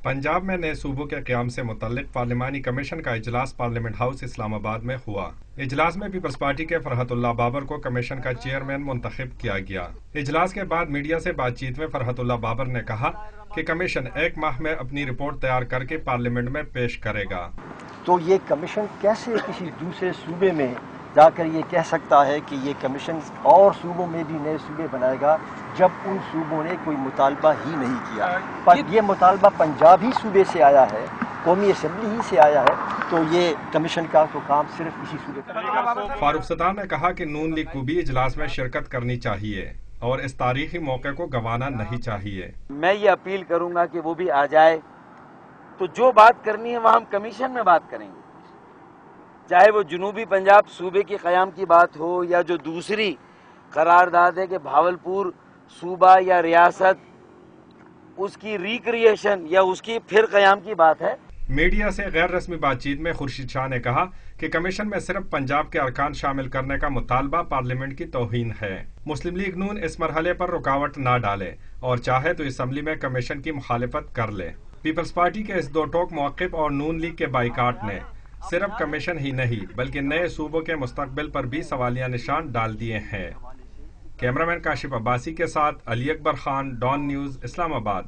پنجاب میں نئے صوبوں کے قیام سے متعلق پارلیمانی کمیشن کا اجلاس پارلیمنٹ ہاؤس اسلام آباد میں ہوا۔ اجلاس میں پیپلز پارٹی کے فرحت اللہ بابر کو کمیشن کا چیئرمین منتخب کیا گیا۔ اجلاس کے بعد میڈیا سے بات چیت میں فرحت اللہ بابر نے کہا کہ کمیشن 1 ماہ میں اپنی رپورٹ تیار کر کے پارلیمنٹ میں پیش کرے گا۔ تو یہ کمیشن کیسے کسی دوسرے صوبے میں جا کر یہ کہہ سکتا ہے کہ یہ کمیشن اور صوبوں میں بھی نئے صوبے بنائے گا جب ان صوبوں نے کوئی مطالبہ ہی نہیں کیا؟ پر یہ مطالبہ پنجاب ہی صوبے سے آیا ہے، قومی اسمبلی ہی سے آیا ہے، تو یہ کمیشن کا تو کام صرف اسی صوبے کا۔ فاروق ستار نے کہا کہ نون لیگ کو بھی اجلاس میں شرکت کرنی چاہیے اور اس تاریخی موقع کو گنوانا نہیں چاہیے۔ میں یہ اپیل کروں گا کہ وہ بھی آ جائے، تو جو بات کرنی ہے وہ ہم کمیشن میں بات کریں گے، چاہے وہ جنوبی پنجاب صوبے کی قیام کی بات ہو یا جو دوسری قرارداد ہے کہ بھاولپور صوبہ یا ریاست اس کی ریکریشن یا اس کی پھر قیام کی بات ہے۔ میڈیا سے غیر رسمی بات چیت میں خورشید شاہ نے کہا کہ کمیشن میں صرف پنجاب کے ارکان شامل کرنے کا مطالبہ پارلیمنٹ کی توہین ہے۔ مسلم لیگ نون اس مرحلے پر رکاوٹ نہ ڈالے اور چاہے تو اسمبلی میں کمیشن کی مخالفت کر لے۔ پیپلز پارٹی کے اس دو ٹوک موقف اور نون لیگ کے بائیکاٹ نے صرف کمیشن ہی نہیں بلکہ نئے صوبوں کے مستقبل پر بھی سوالیہ نشان ڈال دیے ہیں۔ کیمرامین کاشف عباسی کے ساتھ علی اکبر خان، ڈان نیوز، اسلام آباد۔